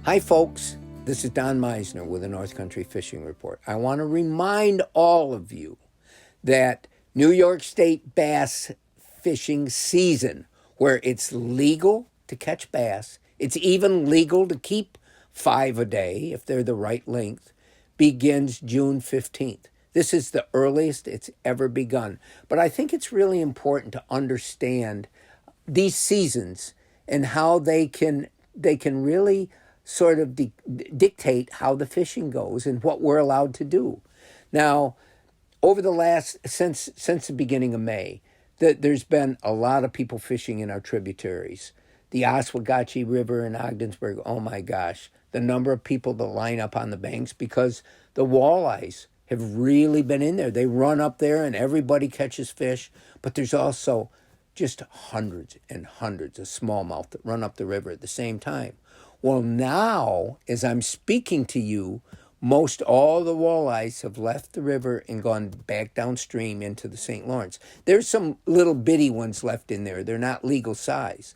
Hi, folks. This is Don Meisner with the North Country Fishing Report. I want to remind all of you that New York State bass fishing season, where it's legal to catch bass, it's even legal to keep 5 a day if they're the right length, begins June 15th. This is the earliest it's ever begun. But I think it's really important to understand these seasons and how they can really sort of dictate how the fishing goes and what we're allowed to do. Now, over the last since the beginning of May, there's been a lot of people fishing in our tributaries. The Oswegatchie River in Ogdensburg, oh my gosh, the number of people that line up on the banks because the walleyes have really been in there. They run up there and everybody catches fish, but there's also just hundreds and hundreds of smallmouth that run up the river at the same time. Well, now, as I'm speaking to you, most all the walleyes have left the river and gone back downstream into the St. Lawrence. There's some little bitty ones left in there. They're not legal size.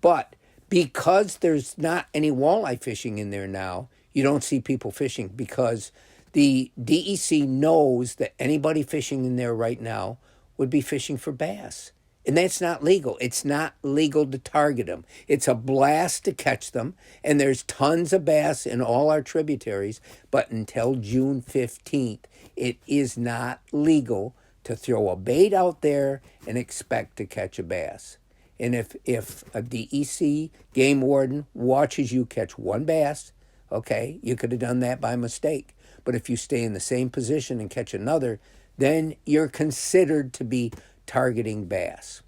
But because there's not any walleye fishing in there now, you don't see people fishing because the DEC knows that anybody fishing in there right now would be fishing for bass. And that's not legal. It's not legal to target them. It's a blast to catch them. And there's tons of bass in all our tributaries. But until June 15th, it is not legal to throw a bait out there and expect to catch a bass. And if a DEC game warden watches you catch one bass, okay, you could have done that by mistake. But if you stay in the same position and catch another, then you're considered to be targeting bass.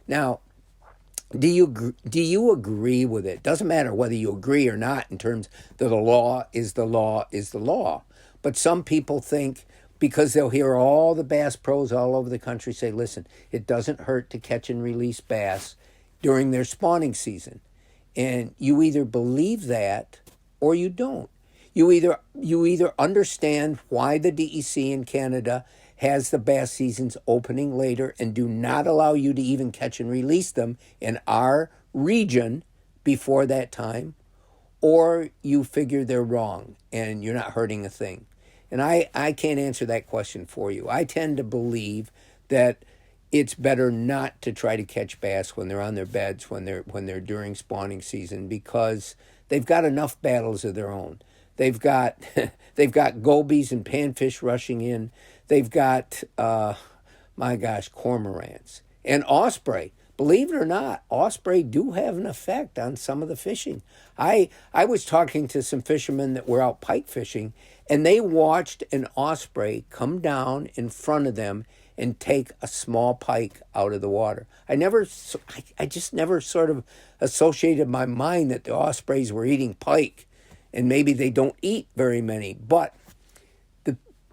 Now, do you agree with it? Doesn't matter whether you agree or not in terms that the law is the law is the law. But some people think because they'll hear all the bass pros all over the country say, listen, it doesn't hurt to catch and release bass during their spawning season. And you either believe that or you don't. You either understand why the DEC in Canada has the bass seasons opening later and do not allow you to even catch and release them in our region before that time, or you figure they're wrong and you're not hurting a thing. And I can't answer that question for you. I tend to believe that it's better not to try to catch bass when they're on their beds, when they're during spawning season, because they've got enough battles of their own. They've got gobies and panfish rushing in. They've got, cormorants and osprey. Believe it or not, osprey do have an effect on some of the fishing. I was talking to some fishermen that were out pike fishing, and they watched an osprey come down in front of them and take a small pike out of the water. I just never sort of associated my mind that the ospreys were eating pike, and maybe they don't eat very many, but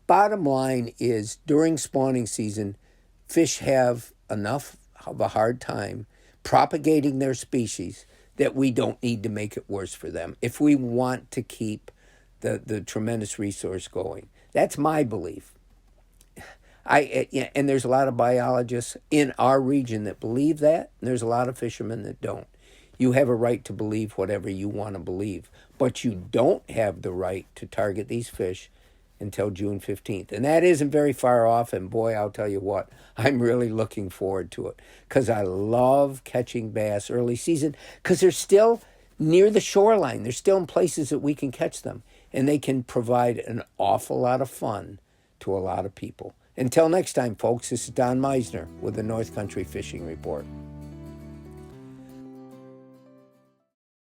bottom line is, during spawning season, fish have enough of a hard time propagating their species that we don't need to make it worse for them if we want to keep the tremendous resource going. That's my belief. And there's a lot of biologists in our region that believe that, and there's a lot of fishermen that don't. You have a right to believe whatever you want to believe, but you don't have the right to target these fish until June 15th. And that isn't very far off, and boy, I'll tell you what, I'm really looking forward to it because I love catching bass early season because they're still near the shoreline. They're still in places that we can catch them, and they can provide an awful lot of fun to a lot of people. Until next time, folks, this is Don Meisner with the North Country Fishing Report.